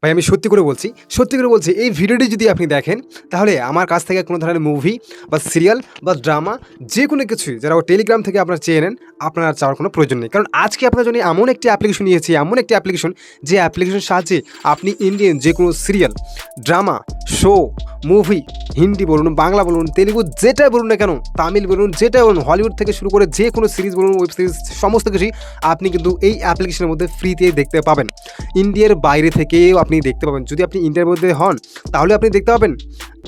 ভাই আমি সত্যি করে বলছি এই ভিডিওটি যদি আপনি দেখেন তাহলে আমার কাছ থেকে কোনো ধরনের মুভি বা সিরিয়াল বা ড্রামা যে কোনো কিছুই যারা টেলিগ্রাম থেকে আপনারা চেয়ে নেন, আপনার আর চাওয়ার কোনো প্রয়োজন নেই। কারণ আজকে আপনার জন্য এমন একটি অ্যাপ্লিকেশন নিয়েছি, এমন একটি অ্যাপ্লিকেশন যে অ্যাপ্লিকেশনের সাহায্যে আপনি ইন্ডিয়ান যে কোনো serial, drama, show, movie, Hindi বলুন, বাংলা বলুন, তেলুগু যেটা বলুন না কেন, তামিল বলুন, যেটা বলুন, হলিউড থেকে শুরু করে যে কোনো সিরিজ বলুন, ওয়েব সিরিজ, সমস্ত কিছুই আপনি কিন্তু এই অ্যাপ্লিকেশনের মধ্যে ফ্রিতে দেখতে পাবেন। ইন্ডিয়ার বাইরে থেকেও আপনি দেখতে পাবেন। যদি আপনি ইন্ডিয়ার মধ্যে হন তাহলে আপনি দেখতে পাবেন।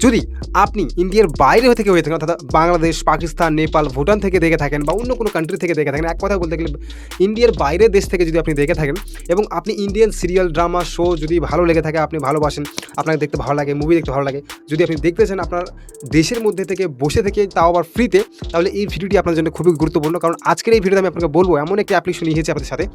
যদি আপনি ইন্ডিয়ার বাইরে থেকে হয়ে থাকেন, অর্থাৎ বাংলাদেশ, পাকিস্তান, নেপাল, ভুটান থেকে দেখে থাকেন বা অন্য কোনো কান্ট্রি থেকে দেখে থাকেন, এক কথা বলতে গেলে ইন্ডিয়ার বাইরের দেশ থেকে যদি আপনি দেখে থাকেন এবং আপনি ইন্ডিয়ান সিরিয়াল, ড্রামা, শো যদি ভালো লেগে থাকে, আপনি ভালোবাসেন, আপনাকে দেখতে ভালো লাগে, মুভি দেখতে ভালো লাগে, যদি আপনি দেখতে চান আপনার দেশের মধ্যে থেকে বসে থেকে, তাও আবার ফ্রিতে, তাহলে এই ভিডিওটি আপনার জন্য খুবই গুরুত্বপূর্ণ। কারণ আজকের এই ভিডিওতে আমি আপনাকে বলবো এমন একটি অ্যাপ্লিকেশন নিয়েছি আপনাদের সাথে,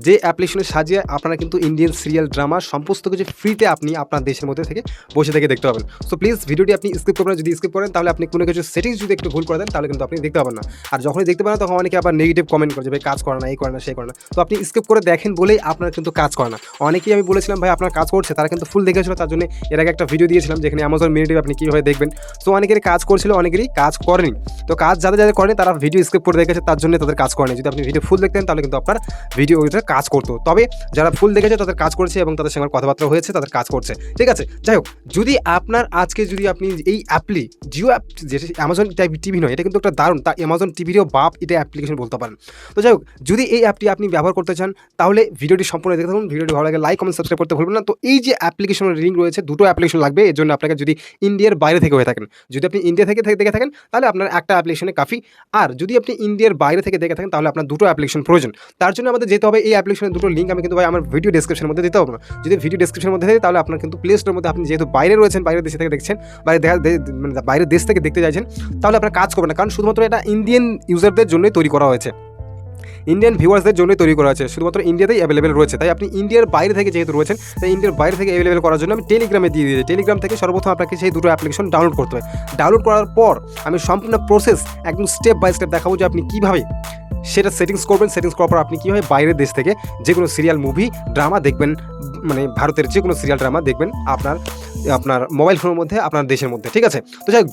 যে অ্যাপ্লিকেশনের সাহায্যে আপনারা কিন্তু ইন্ডিয়ান সিরিয়াল, ড্রামা সমস্ত কিছু ফ্রিতে আপনি আপনার দেশের মধ্যে থেকে বসে থেকে দেখতে পাবেন। সো প্লিজ ভিডিওটি আপনি স্কিপ করবেন। যদি স্কিপ করেন তাহলে আপনি কোনো কিছু সেটিংস যদি একটু ভুল করে দেন তাহলে কিন্তু আপনি দেখতে পাবেন না। আর যখনই দেখতে পান না তখন অনেকে আবার নেগেটিভ কমেন্ট করে যে ভাই কাজ করে না, এই করে না, সেই করে না। তো আপনি স্কিপ করে দেখেন বলেই আপনার কিন্তু কাজ করে না। অনেকেই আমি বলেছিলাম ভাই আপনার কাজ করছে, তারা কিন্তু ফুল দেখেছিল, তার জন্য এর আগে একটা ভিডিও দিয়েছিলাম যেখানে অ্যামাজন মিনিটে আপনি কীভাবে দেখবেন। সো অনেকেরই কাজ করছিল, অনেকেরই কাজ করেনি। তো কাজ যাদের করেনি তারা ভিডিও স্কিপ করে দেখেছে, তার জন্য তাদের কাজ করেনি। যদি আপনি ভিডিও ফুল দেখতেন তাহলে কিন্তু আপনার ভিডিও ওইটা কাজ করতো। তবে যারা ফুল দেখেছে তাদের কাজ করছে এবং তাদের সঙ্গে কথাবার্তা হয়েছে, তাদের কাজ করছে, ঠিক আছে। যাই হোক, যদি আপনার আজকে যদি আপনি এই অ্যাপলি জিও অ্যাপ, যেটা অ্যামাজন টিভি নয়, এটা কিন্তু একটা দারুণ, তা অ্যামাজন টিভিরও বাপ এটা অ্যাপ্লিকেশন বলতে পারেন। তো যাই হোক, যদি এই অ্যাপটি আপনি ব্যবহার করতে চান তাহলে ভিডিওটি সম্পূর্ণ দেখতে থাকুন। ভিডিওটি ভালো লাগে লাইক, কমেন্ট, সাবস্ক্রাইব করতে ভুলবেন না। তো এই যে অ্যাপ্লিকেশনের লিঙ্ক রয়েছে, দুটো অ্যাপ্লিকেশন লাগবে এর জন্য আপনাকে, যদি ইন্ডিয়ার বাইরে থেকে হয়ে থাকেন। যদি আপনি ইন্ডিয়া থেকে দেখে থাকেন তাহলে আপনার একটা অ্যাপ্লিকেশনে কাফি। আর যদি আপনি ইন্ডিয়ার বাইরে থেকে দেখে থাকেন তাহলে আপনার দুটো অ্যাপ্লিকেশন প্রয়োজন। তার জন্য আমাদের যেতে হবে এই অ্যাপ্লিকেশনের দুটো লিঙ্ক আমি কিন্তু ভাই আমার ভিডিও ডেসক্রিপশনের মধ্যে দিতে হবে না। যদি ভিডিও ডেসক্রিপশনের মধ্যে থাকে তাহলে আপনার কিন্তু প্লে স্টোরের মধ্যে, আপনি যেহেতু বাইরে রয়েছেন, বাইরের দেশ থেকে দেখছেন, বাইরের দেশ থেকে দেখতে চাইছেন, তাহলে আপনার কাজ করবে না। কারণ শুধুমাত্র এটা ইন্ডিয়ান ইউজারদের জন্যই তৈরি করা হয়েছে, ইন্ডিয়ান ভিউয়ার্সদের জন্যই তৈরি করা হয়েছে, শুধুমাত্র ইন্ডিয়াতেই অ্যাভেলেবেল রয়েছে। তাই আপনি ইন্ডিয়ার বাইরে থেকে যেহেতু রয়েছেন, তাই ইন্ডিয়ার বাইরে থেকে অ্যাভেলেবেল করার জন্য আমি টেলিগ্রামে দিয়ে দিয়েছি। টেলিগ্রাম থেকে সর্বপ্রথম আপনাকে সেই দুটো অ্যাপ্লিকেশন ডাউনলোড করতে হবে। ডাউনলোড করার পর আমি সম্পূর্ণ প্রসেস একদম স্টেপ বাই স্টেপ দেখাবো যে আপনি কীভাবে সেটা সেটিংস করবেন। সেটিংস করার পর আপনি কীভাবে বাইরের দেশ থেকে যে কোনো সিরিয়াল, মুভি, ড্রামা দেখবেন, মানে ভারতের যে কোনো সিরিয়াল, ড্রামা দেখবেন আপনার মোবাইল ফোনের মধ্যে, আপনার দেশের মধ্যে, ঠিক আছে। তো যাই হোক,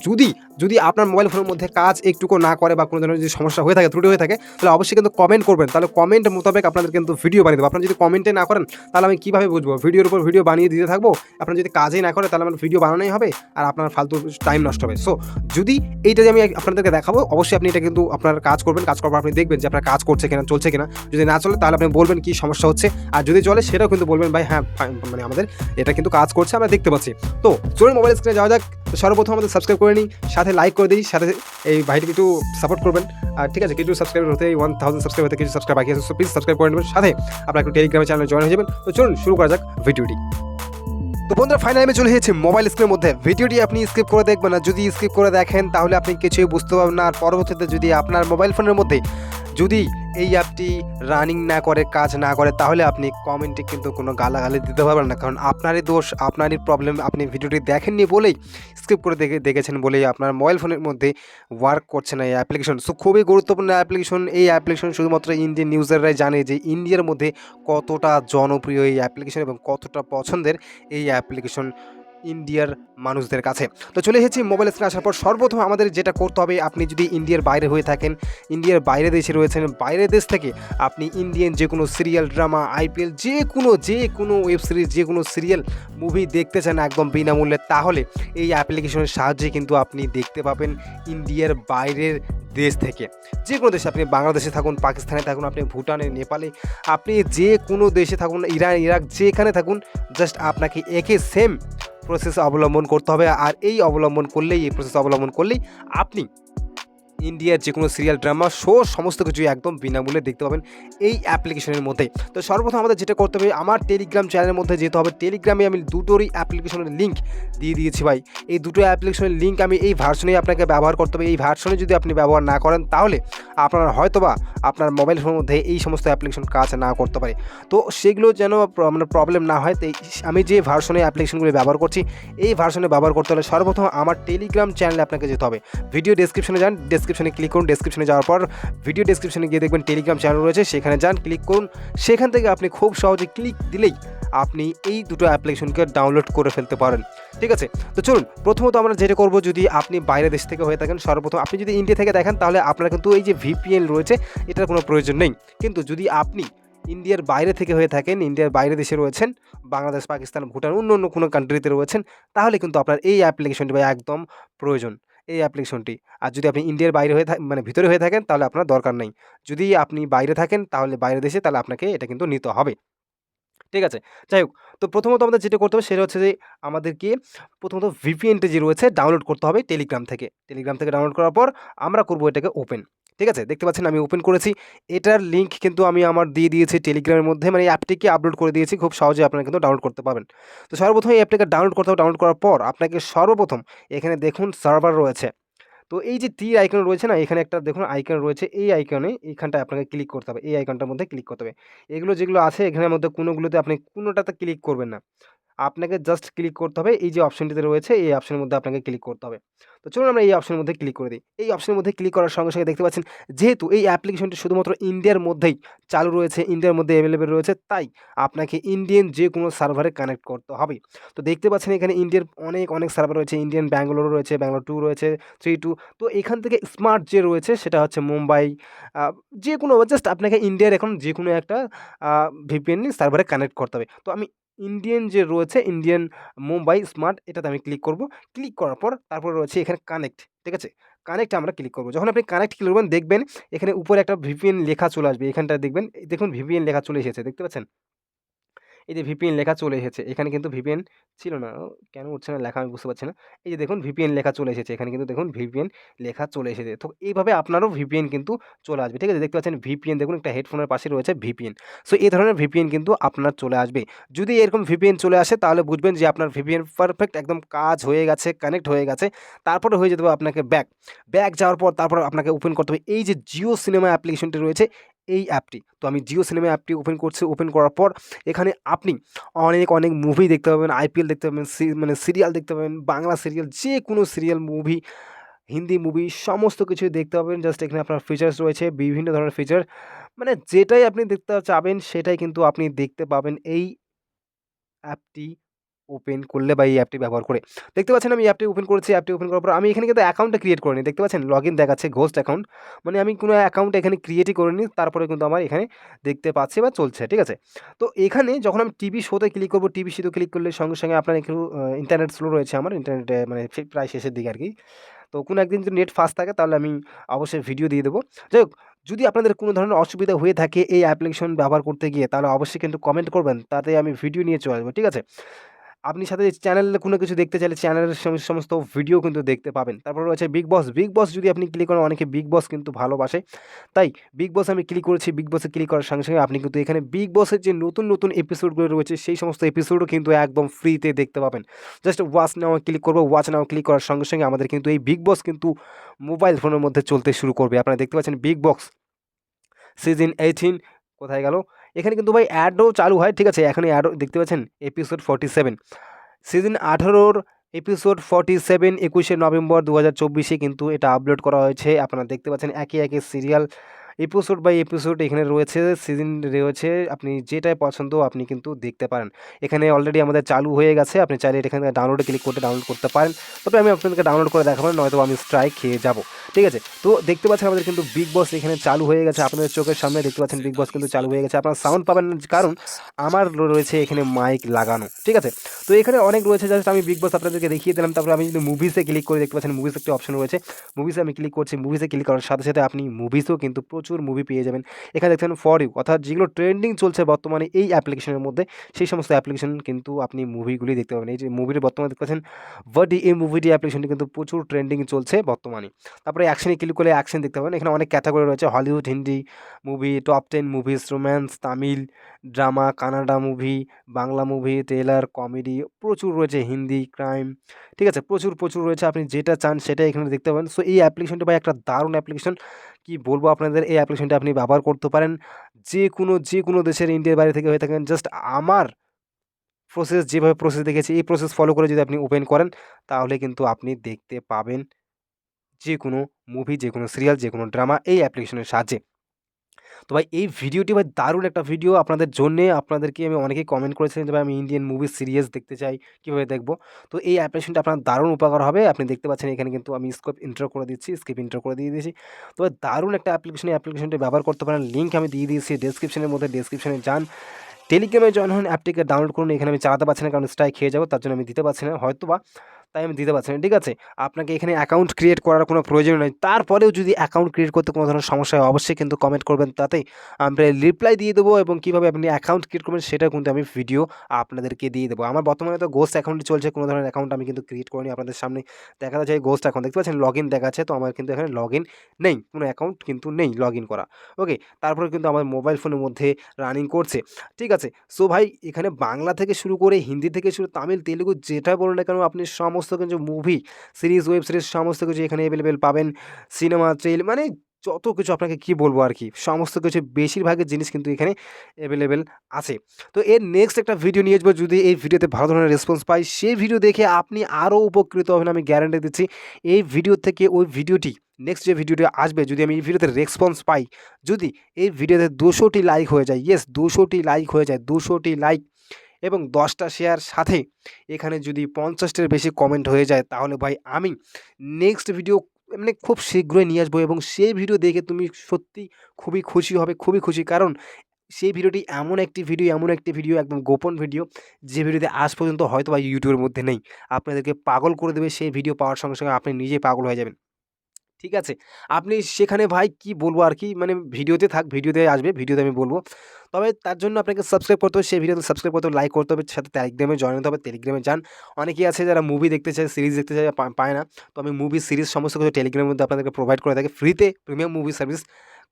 যদি আপনার মোবাইল ফোনের মধ্যে কাজ একটুকু না করে বা কোনো ধরনের যদি সমস্যা হয়ে থাকে, ত্রুটি হয়ে থাকে, তাহলে অবশ্যই কিন্তু কমেন্ট করবেন। তাহলে কমেন্ট মোতাবেক আপনাদের কিন্তু ভিডিও বানিয়ে দেবো। আপনারা যদি কমেন্টে না করেন তাহলে আমি কীভাবে বুঝবো? ভিডিওর উপর ভিডিও বানিয়ে দিতে থাকবো, আপনারা যদি কাজই না করে তাহলে আমার ভিডিও বানানোই হবে আর আপনার ফালতু টাইম নষ্ট হবে। সো যদি এইটা যে আমি আপনাদেরকে দেখাবো, অবশ্যই আপনি এটা কিন্তু আপনার কাজ করবেন। কাজ করার পর আপনি দেখবেন যে আপনার কাজ করছে কিনা, চলছে কিনা। যদি না চলে তাহলে আপনি বলবেন কী সমস্যা হচ্ছে, আর যদি চলে সেটাও কিন্তু বলবেন ভাই হ্যাঁ মানে আমাদের এটা কিন্তু কাজ করছে, আমরা দেখতে পাচ্ছি। তো চলুন মোবাইল স্ক্রিনে যাওয়া যাক। সর্বপ্রথম আমাদের সাবস্ক্রাইব করে নিই, সাথে লাইক করে দিই, সাথে এই ভাইটিকে একটু সাপোর্ট করবেন। আর ঠিক আছে, কিছু সাবস্ক্রাইবার হতে 1000 সাবস্ক্রাইব হতে কিছু সাবস্ক্রাইব বাকি আছে, সো প্লিজ সাবস্ক্রাইব করে নেবেন। সাথে আপনার একটু টেলিগ্রামের চ্যানেলে জয়েন হয়ে যাবেন। তো চলুন শুরু করা যাক ভিডিওটি। তো বন্ধুরা, ফাইনালি আমি চলে এসেছি মোবাইল স্ক্রিনের মধ্যে। ভিডিওটি আপনি স্কিপ করে দেখবেন না। যদি স্কিপ করে দেখেন তাহলে আপনি কিছুই বুঝতে পারবেন না। আর পরবর্তীতে যদি আপনার মোবাইল ফোনের মধ্যে যদি এই অ্যাপটি রানিং না করে, কাজ না করে, তাহলে আপনি কমেন্টে কিন্তু কোনো গালাগালি দিতে পারবেন না। কারণ আপনারই দোষ, আপনারই প্রবলেম। আপনি ভিডিওটি দেখেননি বলেই, স্কিপ করে দেখেছেন বলেই আপনার মোবাইল ফোনের মধ্যে ওয়ার্ক করছে না এই অ্যাপ্লিকেশন। সো খুবই গুরুত্বপূর্ণ অ্যাপ্লিকেশন। এই অ্যাপ্লিকেশন শুধুমাত্র ইন্ডিয়ান ইউজাররাই জানে যে ইন্ডিয়ার মধ্যে কতটা জনপ্রিয় এই অ্যাপ্লিকেশন এবং কতটা পছন্দের এই অ্যাপ্লিকেশন ইন্ডিয়ার মানুষদের কাছে। তো চলে এসেছি মোবাইল স্ক্রিনে আসার পর সর্বপ্রথম আমাদের যেটা করতে হবে, আপনি যদি ইন্ডিয়ার বাইরে হয়ে থাকেন, ইন্ডিয়ার বাইরে দেশে রয়েছেন, বাইরের দেশ থেকে আপনি ইন্ডিয়ান যে কোনো সিরিয়াল, ড্রামা, আইপিএল, যে কোনো ওয়েব সিরিজ, যে কোনো সিরিয়াল, মুভি দেখতে চান একদম বিনামূল্যে, তাহলে এই অ্যাপ্লিকেশনের সাহায্যে কিন্তু আপনি দেখতে পাবেন ইন্ডিয়ার বাইরের দেশ থেকে। যে কোনো দেশে, আপনি বাংলাদেশে থাকুন, পাকিস্তানে থাকুন, আপনি ভুটানে, নেপালে, আপনি যে কোনো দেশে থাকুন, ইরান, ইরাক, যেখানে থাকুন, জাস্ট আপনাকে একে সেম প্রসেস অবলম্বন করতে হবে। আর এই প্রসেস অবলম্বন করলেই আপনি ইন্ডিয়ার যে কোনো সিরিয়াল, ড্রামা, শো সমস্ত কিছুই একদম বিনামূল্যে দেখতে পাবেন এই অ্যাপ্লিকেশনের মধ্যে। তো সর্বপ্রথম আমাদের যেটা করতে হবে, আমার টেলিগ্রাম চ্যানেলের মধ্যে যেতে হবে। টেলিগ্রামে আমি দুটোরই অ্যাপ্লিকেশনের লিঙ্ক দিয়ে দিয়েছি ভাই। এই দুটো অ্যাপ্লিকেশনের লিঙ্ক আমি এই ভার্সনেই আপনাকে ব্যবহার করতে হবে। এই ভার্সনে যদি আপনি ব্যবহার না করেন তাহলে আপনার হয়তোবা আপনার মোবাইল ফোনের মধ্যে এই সমস্ত অ্যাপ্লিকেশন কাজ না করতে পারে। তো সেগুলো যেন মানে প্রবলেম না হয়, তাই আমি যে ভার্সনে অ্যাপ্লিকেশনগুলো ব্যবহার করছি এই ভার্সনে ব্যবহার করতে হলে সর্বপ্রথম আমার টেলিগ্রাম চ্যানেলে আপনাকে যেতে হবে। ভিডিও ডেসক্রিপশনে যান, ডেসক্রিপশনে ক্লিক করুন। ডেসক্রিপশনে যাওয়ার পর ভিডিও ডেসক্রিপশনে গিয়ে দেখবেন টেলিগ্রাম চ্যানেল রয়েছে, সেখানে যান, ক্লিক করুন। সেখান থেকে আপনি খুব সহজে ক্লিক দিলেই আপনি এই দুটো অ্যাপ্লিকেশনকে ডাউনলোড করে ফেলতে পারেন। ঠিক আছে, তো চলুন প্রথমত আমরা যেটা করব, যদি আপনি বাইরের দেশ থেকে হয়ে থাকেন, সর্বপ্রথম আপনি যদি ইন্ডিয়া থেকে দেখেন তাহলে আপনার কিন্তু এই যে ভিপিএন রয়েছে এটার কোনো প্রয়োজন নেই। কিন্তু যদি আপনি ইন্ডিয়ার বাইরে থেকে হয়ে থাকেন, ইন্ডিয়ার বাইরে দেশে রয়েছেন, বাংলাদেশ, পাকিস্তান, ভুটান, অন্য অন্য কোনো কান্ট্রিতে রয়েছেন, তাহলে কিন্তু আপনার এই অ্যাপ্লিকেশনটি ভাই একদম প্রয়োজন, এই অ্যাপ্লিকেশনটি। আর যদি আপনি ইন্ডিয়ার বাইরে হয়ে মানে ভিতরে হয়ে থাকেন তাহলে আপনার দরকার নেই। যদি আপনি বাইরে থাকেন তাহলে বাইরের দেশে, তাহলে আপনাকে এটা কিন্তু নিতে হবে। ঠিক আছে? যাই হোক, তো প্রথমত আমাদের যেটা করতে হবে সেটা হচ্ছে যে আমাদেরকে প্রথমত ভিপিএনটা যে রয়েছে ডাউনলোড করতে হবে টেলিগ্রাম থেকে। টেলিগ্রাম থেকে ডাউনলোড করার পর আমরা করব এটাকে ওপেন। ঠিক আছে? দেখতে পাচ্ছেন আমি ওপেন করেছি। এটার লিঙ্ক কিন্তু আমি আমার দিয়ে দিয়েছি টেলিগ্রামের মধ্যে, মানে এই অ্যাপটিকে আপলোড করে দিয়েছি। খুব সহজেই আপনারা কিন্তু ডাউনলোড করতে পারবেন। তো সর্বপ্রথম এই অ্যাপটাকে ডাউনলোড করতে হবে। ডাউনলোড করার পর আপনাকে সর্বপ্রথম এখানে দেখুন সার্ভার রয়েছে। তো এই যে তীর আইকন রয়েছে না, এখানে একটা দেখুন আইকন রয়েছে, এই আইকনে এইখানটায় আপনাকে ক্লিক করতে হবে, এই আইকনটার মধ্যে ক্লিক করতে হবে। এগুলো যেগুলো আছে এখানের মধ্যে কোনোগুলোতে আপনি কোনোটাতে ক্লিক করবেন না। আপনাকে জাস্ট ক্লিক করতে হবে এই যে অপশনটিতে রয়েছে, এই অপশনের মধ্যে আপনাকে ক্লিক করতে হবে। তো চলুন আমরা এই অপশনের মধ্যে ক্লিক করে দিই। এই অপশনের মধ্যে ক্লিক করার সঙ্গে, সঙ্গে দেখতে পাচ্ছেন যেহেতু এই অ্যাপ্লিকেশনটি শুধুমাত্র ইন্ডিয়ার মধ্যেই চালু রয়েছে, ইন্ডিয়ার মধ্যে অ্যাভেলেবেল রয়েছে, তাই আপনাকে ইন্ডিয়ান যে কোনো সার্ভারে কানেক্ট করতে হবে। তো দেখতে পাচ্ছেন এখানে ইন্ডিয়ার অনেক, অনেক সার্ভার রয়েছে। ইন্ডিয়ান ব্যাঙ্গালোর রয়েছে, ব্যাঙ্গালোর 2 রয়েছে, 3 2। তো এখান থেকে স্মার্ট যে রয়েছে সেটা হচ্ছে মুম্বাই, আ যে কোনো জাস্ট আপনাকে ইন্ডিয়ার এখন যে কোনো একটা VPN সার্ভারে কানেক্ট করতে হবে। তো আমি ইন্ডিয়ান যে রয়েছে, ইন্ডিয়ান মুম্বাই স্মার্ট, এটাতে আমি ক্লিক করব। ক্লিক করার পর তারপরে রয়েছে এখানে কানেক্ট, ঠিক আছে? কানেক্টে আমরা ক্লিক করব। যখন আপনি কানেক্ট ক্লিক করবেন দেখবেন এখানে উপরে একটা VPN লেখা চলে আসবে। এখানটায় দেখবেন, দেখুন VPN লেখা চলে এসেছে। দেখতে পাচ্ছেন? এই যে VPN লেখা চলে এসেছে। এখানে কিন্তু VPN ছিল না। কেন উঠছে না লেখা আমি বুঝতে পারছি না। এই যে দেখুন VPN লেখা চলে এসেছে। এখানে কিন্তু দেখুন VPN লেখা চলে এসেছে। তো এইভাবে আপনারও VPN কিন্তু চলে আসবে। ঠিক আছে? দেখতে পাচ্ছেন VPN, দেখুন একটা হেডফোনের পাশে রয়েছে VPN। সো এই ধরনের VPN কিন্তু আপনার চলে আসবে। যদি এরকম VPN চলে আসে তাহলে বুঝবেন যে আপনার VPN পারফেক্ট একদম কাজ হয়ে গেছে, কানেক্ট হয়ে গেছে। তারপরে হয়ে যেতে হবে আপনাকে ব্যাক। ব্যাক যাওয়ার পর তারপর আপনাকে ওপেন করতে হবে এই যে জিও সিনেমা অ্যাপ্লিকেশনটি রয়েছে, এই অ্যাপটি। তো আমি জিও সিনেমা অ্যাপটি ওপেন করছি। ওপেন করার পর এখানে আপনি অনেক, অনেক মুভি দেখতে পাবেন, IPL দেখতে পাবেন, মানে সিরিয়াল দেখতে পাবেন, বাংলা সিরিয়াল, যে কোনো সিরিয়াল, মুভি, হিন্দি মুভি সমস্ত কিছুই দেখতে পাবেন। জাস্ট এখানে আপনার ফিচার্স রয়েছে, বিভিন্ন ধরনের ফিচার। মানে যেটাই আপনি দেখতে চাবেন সেটাই কিন্তু আপনি দেখতে পাবেন এই অ্যাপটি ওপেন করলে বা এই অ্যাপটি ব্যবহার করে। দেখতে পাচ্ছেন আমি অ্যাপটি ওপেন করেছি। অ্যাপটি ওপেন করার পর আমি এখানে কিন্তু অ্যাকাউন্টটা ক্রিয়েট করিনি। দেখতে পাচ্ছেন লগইন দেখাচ্ছে ঘোস্ট অ্যাকাউন্ট। মানে আমি কোনো অ্যাকাউন্ট এখানে ক্রিয়েটই করিনি। তারপরে কিন্তু আমার এখানে দেখতে পাচ্ছি বা চলছে। ঠিক আছে? তো এখানে যখন আমি টিভি শোতে ক্লিক করব, টিভি শোতে ক্লিক করলে সঙ্গে, সঙ্গে আপনার একটু ইন্টারনেট স্লো রয়েছে আমার। ইন্টারনেটে মানে প্রায় শেষের দিকে আরকি। তো কোনো একদিন যদি নেট ফাস্ট থাকে তাহলে আমি অবশ্যই ভিডিও দিয়ে দেবো। যাই হোক, যদি আপনাদের কোনো ধরনের অসুবিধা হয়ে থাকে এই অ্যাপ্লিকেশন ব্যবহার করতে গিয়ে তাহলে অবশ্যই কিন্তু কমেন্ট করবেন। তাতে আমি ভিডিও নিয়ে চলে আসবো। ঠিক আছে? আপনি সাথে চ্যানেলে কোনো কিছু দেখতে চাইলে চ্যানেলের সমস্ত ভিডিও কিন্তু দেখতে পাবেন। তারপর রয়েছে বিগ বস। বিগ বস যদি আপনি ক্লিক করেন, অনেকে বিগ বস কিন্তু ভালোবাসে। তাই বিগ বস আমি ক্লিক করেছি। বিগ বসে ক্লিক করার সঙ্গে, সঙ্গে আপনি কিন্তু এখানে বিগ বসের যে নতুন, নতুন এপিসোডগুলো রয়েছে সেই সমস্ত এপিসোডও কিন্তু একদম ফ্রিতে দেখতে পাবেন। জাস্ট ওয়াচ নাও ক্লিক করব। ওয়াচ নাও ক্লিক করার সঙ্গে, সঙ্গে আমাদের কিন্তু এই বিগ বস কিন্তু মোবাইল ফোনের মধ্যে চলতে শুরু করবে। আপনারা দেখতে পাচ্ছেন বিগ বস সিজন 18 কোথায় গেল? এখানে কিন্তু ভাই অ্যাডও চালু হয়। ঠিক আছে? এখানে অ্যাডও দেখতে পাচ্ছেন এপিসোড 47 সিজন 18 এপিসোড 47 21শে নভেম্বর 2024 কিন্তু এটা আপলোড করা হয়েছে। আপনারা দেখতে পাচ্ছেন একে, একে সিরিয়াল এপিসোড বাই এপিসোড এখানে রয়েছে, সিজন রয়েছে। আপনি যেটাই পছন্দ আপনি কিন্তু দেখতে পারেন। এখানে অলরেডি আমাদের চালু হয়ে গেছে। আপনি চাইলে এখানে ডাউনলোডে ক্লিক করতে ডাউনলোড করতে পারেন। তবে আমি আপনাদেরকে ডাউনলোড করে দেখাবো, নয়তো আমি স্ট্রাইক খেয়ে যাব। ঠিক আছে? তো দেখতে পাচ্ছেন আমাদের কিন্তু বিগ বস এখানে চালু হয়ে গেছে। আপনাদের চোখের সামনে দেখতে পাচ্ছেন বিগ বস কিন্তু চালু হয়ে গেছে। আপনারা সাউন্ড পাবেন না কারণ আমার রয়েছে এখানে মাইক লাগানো। ঠিক আছে? তো এখানে অনেক রয়েছে, জাস্ট আমি বিগ বস আপনাদেরকে দেখিয়ে দিলাম। তারপরে আমি যদি মুভিসে ক্লিক করে দেখতে পাচ্ছেন মুভিস একটি অপশন রয়েছে। মুভিসে আমি ক্লিক করছি। মুভিসে ক্লিক করার সাথে, সাথে আপনি মুভিসও কিন্তু প্রচুর মুভি পেয়ে যাবেন। এখানে দেখছেন ফর ইউ, অর্থাৎ যেগুলো ট্রেন্ডিং চলছে বর্তমানে এই অ্যাপ্লিকেশনের মধ্যে সেই সমস্ত অ্যাপ্লিকেশন কিন্তু আপনি মুভিগুলি দেখতে পাবেন। এই যে মুভির বর্তমানে দেখতে পাচ্ছেন ভার্ডি, এই মুভিটি অ্যাপ্লিকেশনটি কিন্তু প্রচুর ট্রেন্ডিং চলছে বর্তমানে। তারপরে অ্যাকশনে ক্লিক করলে অ্যাকশন দেখতে পাবেন। এখানে অনেক ক্যাটাগরি রয়েছে, Hollywood, Hindi movie, top 10 movies, romance, Tamil drama, Canada movie, Bangla movie, trailer, comedy প্রচুর রয়েছে, হিন্দি, ক্রাইম। ঠিক আছে? প্রচুর, প্রচুর রয়েছে। আপনি যেটা চান সেটাই এখানে দেখতে পাবেন। সো এই অ্যাপ্লিকেশনটা ভাই একটা দারুণ অ্যাপ্লিকেশন। কি বলবো আপনাদের, এই অ্যাপ্লিকেশনটা আপনি ব্যবহার করতে পারেন। যে কোনো দেশের, ইন্ডিয়ার বাইরে থেকে হয়ে থাকেন, জাস্ট আমার যেভাবে প্রসেস দেখেছি এই প্রসেস ফলো করে যদি আপনি ওপেন করেন তাহলে কিন্তু আপনি দেখতে পাবেন যে কোনো মুভি, যে কোনো সিরিয়াল, যে কোনো ড্রামা এই অ্যাপ্লিকেশনের সাহায্যে। তো ভাই এই ভিডিওটি ভাই দারুণ একটা ভিডিও আপনাদের জন্যে। আপনাদেরকে আমি অনেকেই কমেন্ট করেছিলেন যে ভাই আমি ইন্ডিয়ান মুভি সিরিজ দেখতে চাই, কীভাবে দেখব? তো এই অ্যাপ্লিকেশনটা আপনার দারুণ উপকার হবে। আপনি দেখতে পাচ্ছেন এখানে কিন্তু আমি স্কিপ ইন্ট্রো করে দিয়ে দিয়েছি। তো ভাই দারুণ একটা অ্যাপ্লিকেশন, এই অ্যাপ্লিকেশনটি ব্যবহার করতে পারেন। লিঙ্ক আমি দিয়ে দিয়েছি ডেসক্রিপশনের মধ্যে, ডেসক্রিপশনে যান। টেলিগ্রামে জয়েন হন, অ্যাপটিকে ডাউনলোড করুন। এখানে আমি চালাতে পারছি না কারণ স্ট্রাইক খেয়ে যাবো, তার জন্য আমি দিতে পারছি না হয়তোবা, তাই আমি দিতে পারছি না। ঠিক আছে? আপনাকে এখানে অ্যাকাউন্ট ক্রিয়েট করার কোনো প্রয়োজন নেই। তারপরেও যদি অ্যাকাউন্ট ক্রিয়েট করতে কোনো ধরনের সমস্যা হয় অবশ্যই কিন্তু কমেন্ট করবেন, তাতে আমরা রিপ্লাই দিয়ে দেবো এবং কীভাবে আপনি অ্যাকাউন্ট ক্রিয়েট করবেন সেটাও কিন্তু আমি ভিডিও আপনাদেরকে দিয়ে দেবো। আমার বর্তমানে তো গোস্ট অ্যাকাউন্টই চলছে, কোনো ধরনের অ্যাকাউন্ট আমি কিন্তু ক্রিয়েট করিনি। আপনাদের সামনে দেখা যাচ্ছে এই গোস্ট অ্যাকাউন্ট দেখতে পাচ্ছেন লগইন দেখাচ্ছে, তো আমার কিন্তু এখানে লগইন নেই, কোনো অ্যাকাউন্ট কিন্তু নেই লগইন করা। ওকে? তারপরে কিন্তু আমার মোবাইল ফোনের মধ্যে রানিং করছে। ঠিক আছে? সো ভাই এখানে বাংলা থেকে শুরু করে হিন্দি থেকে শুরু তামিল, তেলেগু যেটা বলুন না কেন আপনি সমস্ত কিছু মুভি, সিরিজ, ওয়েব সিরিজ সমস্ত কিছু এখানে এভেলেবেল পাবেন। সিনেমা, মানে যত কিছু আপনাকে কি বলবো আর কি, সমস্ত কিছু বেশিরভাগের জিনিস কিন্তু এখানে এভেলেবেল আছে। তো এর নেক্সট একটা ভিডিও নিয়ে আসবো, যদি এই ভিডিওতে ভালো ধরনের রেসপন্স পাই সেই ভিডিও দেখে আপনি আরও উপকৃত হবেন, আমি গ্যারান্টি দিচ্ছি। এই ভিডিও থেকে ওই ভিডিওটি, নেক্সট যে ভিডিওটি আসবে, যদি আমি এই ভিডিওতে রেসপন্স পাই, যদি এই ভিডিওতে 200টি লাইক হয়ে যায়, ইয়েস 200টি লাইক হয়ে যায়, 200টি লাইক এবং 10টা শেয়ার, সাথে এখানে যদি 50টার বেশি কমেন্ট হয়ে যায়, তাহলে ভাই আমি নেক্সট ভিডিও মানে খুব শীঘ্রই নিয়ে আসবো এবং সেই ভিডিও দেখে তুমি সত্যি খুবই খুশি হবে, খুবই খুশি। কারণ সেই ভিডিওটি এমন একটি ভিডিও একদম গোপন ভিডিও, যে ভিডিওতে আজ পর্যন্ত হয়তোবা ইউটিউবের মধ্যে নেই। আপনাদেরকে পাগল করে দেবে, সেই ভিডিও পাওয়ার সঙ্গে, সঙ্গে আপনি নিজেই পাগল হয়ে যাবেন। ঠিক আছে? আপনি সেখানে ভাই কি বলবো আর কি, মানে ভিডিওতে থাক, ভিডিওতে আসবে, ভিডিওতে আমি বলবো। তবে তার জন্য আপনাকে সাবস্ক্রাইব করতে হবে, সেই ভিডিওতে সাবস্ক্রাইব করতে হবে, লাইক করতে হবে, সাথে টেলিগ্রামে জয়েন হতে হবে। টেলিগ্রামে যান। অনেকেই আছে যারা মুভি দেখতে চায়, সিরিজ দেখতে চায়, পায় না। তো আমি মুভি, সিরিজ সমস্ত কিছু টেলিগ্রামের মধ্যে আপনাদেরকে প্রোভাইড করে থাকি ফ্রিতে, প্রিমিয়াম মুভি সার্ভিস।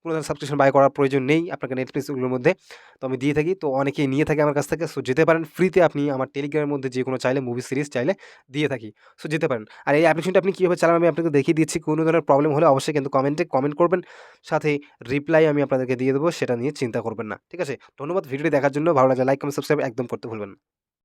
কোনো ধরনের সাবস্ক্রিপশন বাই করার প্রয়োজন নেই আপনাকে নেটফ্লিক্স ওগুলোর মধ্যে। তো আমি দিয়ে থাকি। তো অনেকেই নিয়ে থাকে আমার কাছ থেকে। সো যেতে পারেন ফ্রিতে, আপনি আমার টেলিগ্রামের মধ্যে যেকোনো চাইলে মুভি, সিরিজ চাইলে দিয়ে থাকি। সো যেতে পারেন। আর এই অ্যাপ্লিকেশনটা আপনি কীভাবে চালাবেন আমি আপনাকে দেখিয়ে দিচ্ছি। কোনো ধরনের প্রবলেম হলে অবশ্যই কিন্তু কমেন্টে কমেন্ট করবেন। সাথে রিপ্লাই আমি আপনাদেরকে দিয়ে দেবো, সেটা নিয়ে চিন্তা করবেন না। ঠিক আছে? ধন্যবাদ ভিডিওটি দেখার জন্য। ভালো লাগলে লাইক, কমেন্ট, সাবস্ক্রাইব একদম করতে ভুলবেন না।